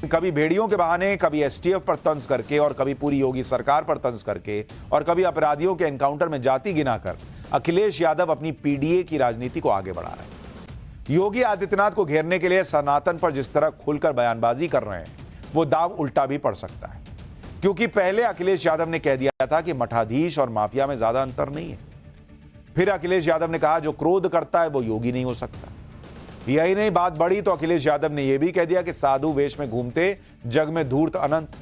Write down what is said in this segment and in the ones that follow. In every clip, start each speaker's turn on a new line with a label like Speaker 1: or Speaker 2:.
Speaker 1: कभी भेड़ियों के बहाने, कभी एसटीएफ पर तंज करके और कभी पूरी योगी सरकार पर तंज करके और कभी अपराधियों के एनकाउंटर में जाति गिनाकर अखिलेश यादव अपनी पीडीए की राजनीति को आगे बढ़ा रहे हैं। योगी आदित्यनाथ को घेरने के लिए सनातन पर जिस तरह खुलकर बयानबाजी कर रहे हैं, वो दांव उल्टा भी पड़ सकता है, क्योंकि पहले अखिलेश यादव ने कह दिया था कि मठाधीश और माफिया में ज्यादा अंतर नहीं है। फिर अखिलेश यादव ने कहा जो क्रोध करता है वो योगी नहीं हो सकता। यही नहीं, बात बढ़ी तो अखिलेश यादव ने यह भी कह दिया कि साधु वेश में घूमते जग में धूर्त अनंत।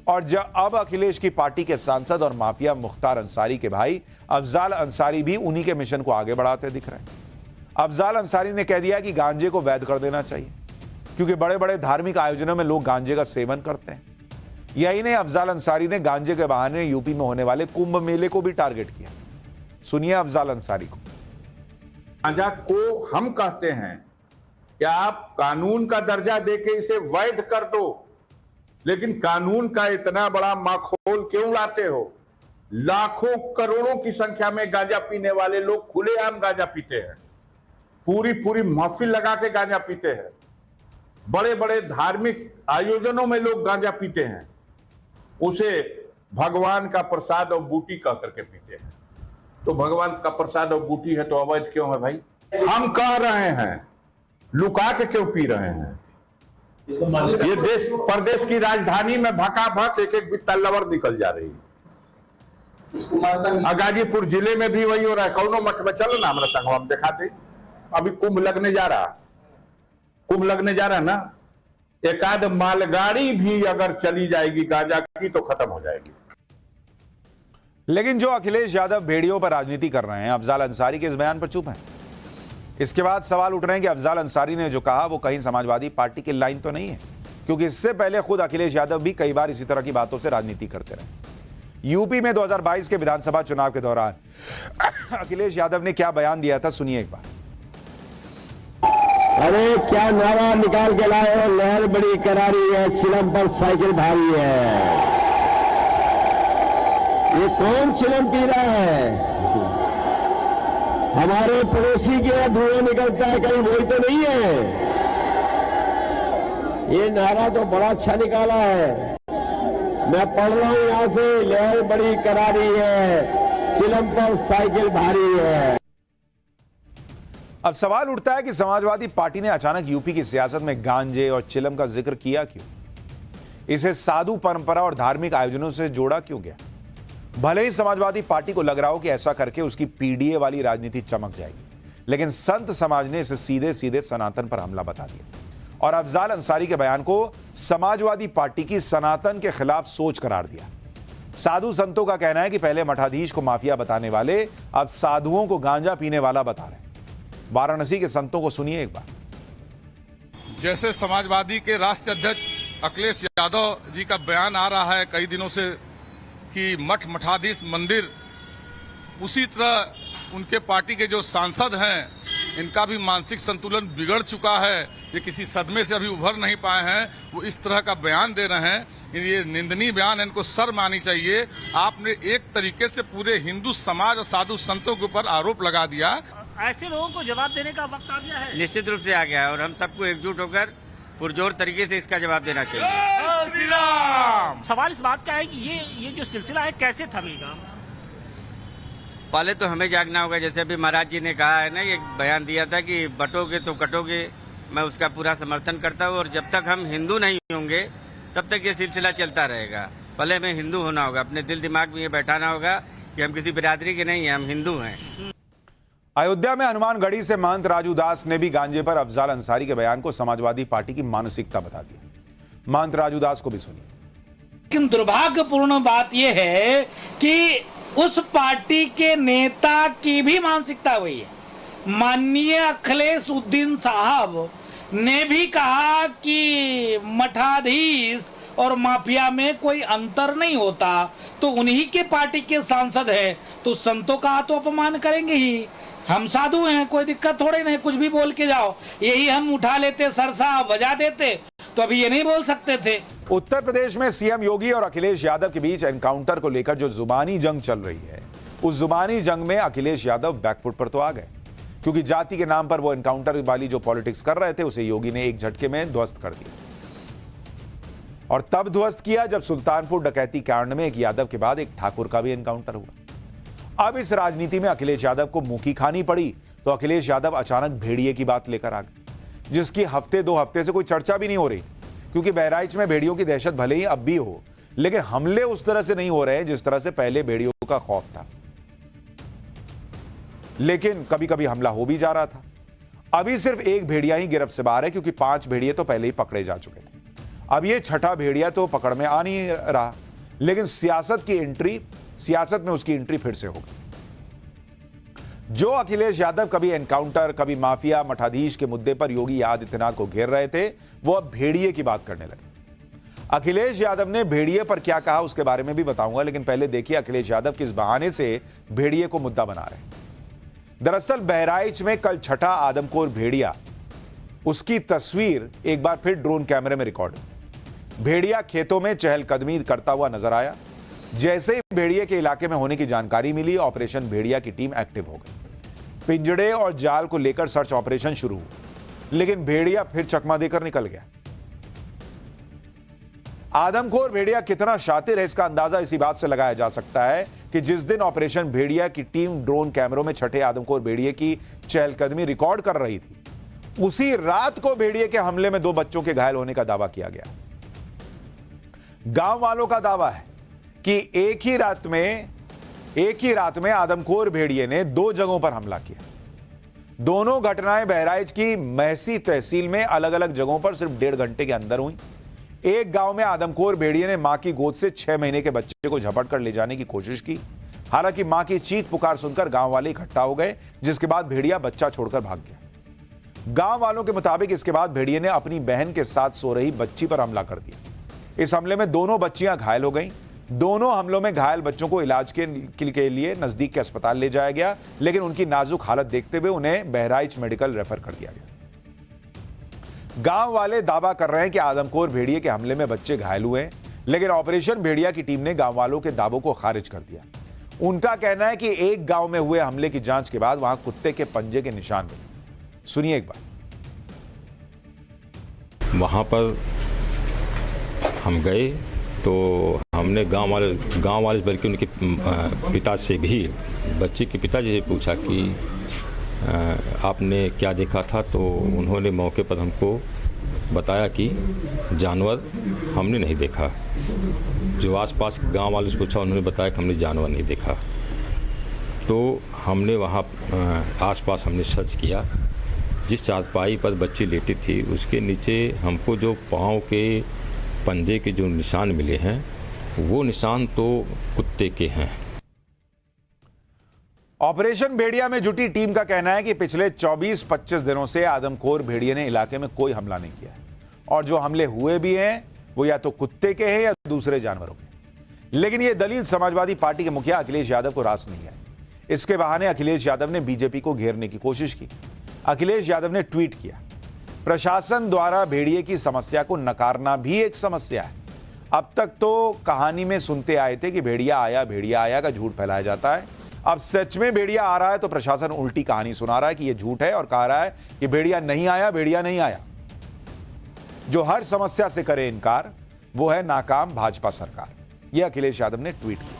Speaker 1: और जब अब अखिलेश की पार्टी के सांसद और माफिया मुख्तार अंसारी के भाई अफजाल अंसारी भी उन्हीं के मिशन को आगे बढ़ाते दिख रहे हैं। अफजाल अंसारी ने कह दिया कि गांजे को वैध कर देना चाहिए, क्योंकि बड़े बड़े धार्मिक आयोजनों में लोग गांजे का सेवन करते हैं। यही नहीं, अफजाल अंसारी ने गांजे के बहाने यूपी में होने वाले कुंभ मेले को भी टारगेट किया। सुनिए अफजाल अंसारी को।
Speaker 2: गांजा को हम कहते हैं कि आप कानून का दर्जा देके इसे वैध कर दो, लेकिन कानून का इतना बड़ा माखौल क्यों लाते हो? लाखों करोड़ों की संख्या में गांजा पीने वाले लोग खुलेआम गांजा पीते हैं, पूरी पूरी महफिल लगा के गांजा पीते हैं, बड़े बड़े धार्मिक आयोजनों में लोग गांजा पीते हैं, उसे भगवान का प्रसाद और बूटी कह करके पीते हैं। तो भगवान का प्रसाद और बूटी है तो अवैध क्यों है भाई? हम कह रहे हैं, लुका के क्यों पी रहे हैं? ये देश प्रदेश की राजधानी में भकाभक एक एक बित्ता लवर निकल जा रही है। गाजीपुर जिले में भी वही हो रहा है। कौनो मठ में चलो ना, हमारा संग हम दिखाते। अभी कुंभ लगने जा रहा, कुंभ लगने जा रहा ना, एकाध मालगाड़ी भी अगर चली जाएगी गांजा की तो खत्म हो जाएगी।
Speaker 1: लेकिन जो अखिलेश यादव भेड़ियों पर राजनीति कर रहे हैं, अफजाल अंसारी के इस बयान पर चुप हैं। इसके बाद सवाल उठ रहे हैं कि अफजाल अंसारी ने जो कहा वो कहीं समाजवादी पार्टी की लाइन तो नहीं है, क्योंकि इससे पहले खुद अखिलेश यादव भी कई बार इसी तरह की बातों से राजनीति करते रहे। यूपी में 2022 के विधानसभा चुनाव के दौरान अखिलेश यादव ने क्या बयान दिया था, सुनिए एक बार।
Speaker 3: अरे क्या नारा निकाल के लाए हो, लहर बड़ी करारी है, चिलम पर साइकिल भारी है। ये कौन चिलम पी रहा है? हमारे पड़ोसी के धुआं निकलता है, कहीं वही तो नहीं है? ये नारा तो बड़ा अच्छा निकाला है। मैं पढ़ रहा हूं यहां से, लहर बड़ी करारी है, चिलम पर साइकिल भारी है।
Speaker 1: अब सवाल उठता है कि समाजवादी पार्टी ने अचानक यूपी की सियासत में गांजे और चिलम का जिक्र किया क्यों? इसे साधु परंपरा और धार्मिक आयोजनों से जोड़ा क्यों गया? भले ही समाजवादी पार्टी को लग रहा हो कि ऐसा करके उसकी पीडीए वाली राजनीति चमक जाएगी, लेकिन संत समाज ने इसे सीधे सीधे सनातन पर हमला बता दिया और अफजाल अंसारी के बयान को समाजवादी पार्टी की सनातन के खिलाफ सोच करार दिया। साधु संतों का कहना है कि पहले मठाधीश को माफिया बताने वाले अब साधुओं को गांजा पीने वाला बता रहे हैं। वाराणसी के संतों को सुनिए एक बार।
Speaker 4: जैसे समाजवादी के राष्ट्रीय अध्यक्ष अखिलेश यादव जी का बयान आ रहा है कई दिनों से कि मठ मठाधीश मंदिर, उसी तरह उनके पार्टी के जो सांसद हैं इनका भी मानसिक संतुलन बिगड़ चुका है, ये किसी सदमे से अभी उभर नहीं पाए हैं, वो इस तरह का बयान दे रहे हैं। ये निंदनीय बयान, इनको शर्म आनी चाहिए। आपने एक तरीके से पूरे हिंदू समाज और साधु संतों के ऊपर आरोप लगा दिया।
Speaker 5: ऐसे लोगों को जवाब देने का वक्त आ गया है।
Speaker 6: निश्चित रूप से आ गया है और हम सबको एकजुट होकर पुरजोर तरीके से इसका जवाब देना चाहिए।
Speaker 5: सवाल इस बात का है कि ये जो सिलसिला है कैसे थमेगा?
Speaker 6: पहले तो हमें जागना होगा। जैसे अभी महाराज जी ने कहा है ना, ये बयान दिया था कि बटोगे तो कटोगे, मैं उसका पूरा समर्थन करता हूँ। और जब तक हम हिंदू नहीं होंगे तब तक ये सिलसिला चलता रहेगा। पहले हमें हिंदू होना होगा, अपने दिल दिमाग में ये बैठाना होगा कि हम किसी बिरादरी के नहीं हैं, हम हिंदू हैं।
Speaker 1: अयोध्या में हनुमानगढ़ी से महंत राजू दास ने भी गांजे पर अफजाल अंसारी के बयान को समाजवादी पार्टी की मानसिकता बता दिया। महंत राजू दास को भी सुनिए।
Speaker 7: लेकिन दुर्भाग्यपूर्ण बात यह है कि उस पार्टी के नेता की भी मानसिकता वही है। माननीय अखिलेश उद्दीन साहब ने भी कहा कि मठाधीश और माफिया में कोई अंतर नहीं होता, तो उन्हीं के पार्टी के सांसद है तो संतों का तो अपमान करेंगे ही। हम साधु हैं, कोई दिक्कत थोड़ी नहीं, कुछ भी बोल के जाओ। यही हम उठा लेते, सरसा बजा देते तो अभी ये नहीं बोल सकते थे।
Speaker 1: उत्तर प्रदेश में सीएम योगी और अखिलेश यादव के बीच एनकाउंटर को लेकर जो जुबानी जंग चल रही है, उस जुबानी जंग में अखिलेश यादव बैकफुट पर तो आ गए, क्योंकि जाति के नाम पर वो एनकाउंटर वाली जो पॉलिटिक्स कर रहे थे उसे योगी ने एक झटके में ध्वस्त कर दिया। और तब ध्वस्त किया जब सुल्तानपुर डकैती कांड में एक यादव के बाद एक ठाकुर का भी एनकाउंटर हुआ। अब इस राजनीति में अखिलेश यादव को मुंह की खानी पड़ी तो अखिलेश यादव अचानक भेड़िए की बात लेकर आ गए, जिसकी हफ्ते 2 हफ्ते से कोई चर्चा भी नहीं हो रही, क्योंकि बहराइच में भेड़ियों की दहशत भले ही अब भी हो, लेकिन हमले उस तरह से नहीं हो रहे हैं जिस तरह से पहले भेड़ियों का खौफ था। लेकिन कभी कभी हमला हो भी जा रहा था। अभी सिर्फ एक भेड़िया ही गिरफ्त से बाहर है, क्योंकि 5 भेड़िए तो पहले ही पकड़े जा चुके थे। अब ये छठा भेड़िया तो पकड़ में आ नहीं रहा, लेकिन सियासत में उसकी एंट्री फिर से होगी। जो अखिलेश यादव कभी एनकाउंटर, कभी माफिया, मठाधीश के मुद्दे पर योगी आदित्यनाथ को घेर रहे थे, वो अब भेड़िए की बात करने लगे। अखिलेश यादव ने भेड़िए पर क्या कहा उसके बारे में भी बताऊंगा, लेकिन पहले देखिए अखिलेश यादव किस बहाने से भेड़िए को मुद्दा बना रहे हैं। दरअसल बहराइच में कल छठा आदमखोर भेड़िया, उसकी तस्वीर एक बार फिर ड्रोन कैमरे में रिकॉर्ड हुई। भेड़िया खेतों में चहलकदमी करता हुआ नजर आया। जैसे ही भेड़िए के इलाके में होने की जानकारी मिली, ऑपरेशन भेड़िया की टीम एक्टिव हो गई। पिंजड़े और जाल को लेकर सर्च ऑपरेशन शुरू हुआ, लेकिन भेड़िया फिर चकमा देकर निकल गया। आदमखोर भेड़िया कितना शातिर है, इसका अंदाजा इसी बात से लगाया जा सकता है कि जिस दिन ऑपरेशन भेड़िया की टीम ड्रोन कैमरों में छठे आदमखोर भेड़िए की चहलकदमी रिकॉर्ड कर रही थी, उसी रात को भेड़िए के हमले में 2 बच्चों के घायल होने का दावा किया गया। गांव वालों का दावा है कि एक ही रात में आदमखोर भेड़िए ने 2 जगहों पर हमला किया। दोनों घटनाएं बहराइच की महसी तहसील में अलग अलग जगहों पर सिर्फ 1.5 घंटे के अंदर हुई। एक गांव में आदमखोर भेड़िए ने मां की गोद से 6 महीने के बच्चे को झपट कर ले जाने की कोशिश की। हालांकि मां की चीख पुकार सुनकर गांव वाले इकट्ठा हो गए, जिसके बाद भेड़िया बच्चा छोड़कर भाग गया। गांव वालों के मुताबिक इसके बाद भेड़िए ने अपनी बहन के साथ सो रही बच्ची पर हमला कर दिया। इस हमले में दोनों बच्चियां घायल हो गईं। दोनों हमलों में घायल बच्चों को इलाज के लिए नजदीक के अस्पताल ले जाया गया, लेकिन उनकी नाजुक हालत देखते हुए उन्हें बहराइच मेडिकल रेफर कर दिया गया। गांव वाले दावा कर रहे हैं कि आदमखोर भेड़िए के हमले में बच्चे घायल हुए, लेकिन ऑपरेशन भेड़िया की टीम ने गांव वालों के दावों को खारिज कर दिया। उनका कहना है कि एक गांव में हुए हमले की जांच के बाद वहां कुत्ते के पंजे के निशान मिले। सुनिए एक बार।
Speaker 8: वहां पर हम गए तो हमने गांव वाले बल्कि उनके पिता से भी, बच्चे के पिताजी से पूछा कि आपने क्या देखा था, तो उन्होंने मौके पर हमको बताया कि जानवर हमने नहीं देखा। जो आसपास गांव वाले से पूछा, उन्होंने बताया कि हमने जानवर नहीं देखा। तो हमने वहाँ आसपास हमने सर्च किया। जिस चारपाई पर बच्ची लेटी थी उसके नीचे हमको जो पाँव के पंजे के जो निशान मिले हैं, वो निशान तो कुत्ते के हैं।
Speaker 1: ऑपरेशन भेड़िया में जुटी टीम का कहना है कि पिछले 24-25 दिनों से आदमखोर भेड़िए ने इलाके में कोई हमला नहीं किया है, और जो हमले हुए भी हैं वो या तो कुत्ते के हैं या दूसरे जानवरों के। लेकिन यह दलील समाजवादी पार्टी के मुखिया अखिलेश यादव को रास नहीं है। इसके बहाने अखिलेश यादव ने बीजेपी को घेरने की कोशिश की। अखिलेश यादव ने ट्वीट किया, प्रशासन द्वारा भेड़िए की समस्या को नकारना भी एक समस्या है। अब तक तो कहानी में सुनते आए थे कि भेड़िया आया का झूठ फैलाया जाता है। अब सच में भेड़िया आ रहा है तो प्रशासन उल्टी कहानी सुना रहा है कि यह झूठ है, और कह रहा है कि भेड़िया नहीं आया। जो हर समस्या से करे इनकार, वो है नाकाम भाजपा सरकार। यह अखिलेश यादव ने ट्वीट किया।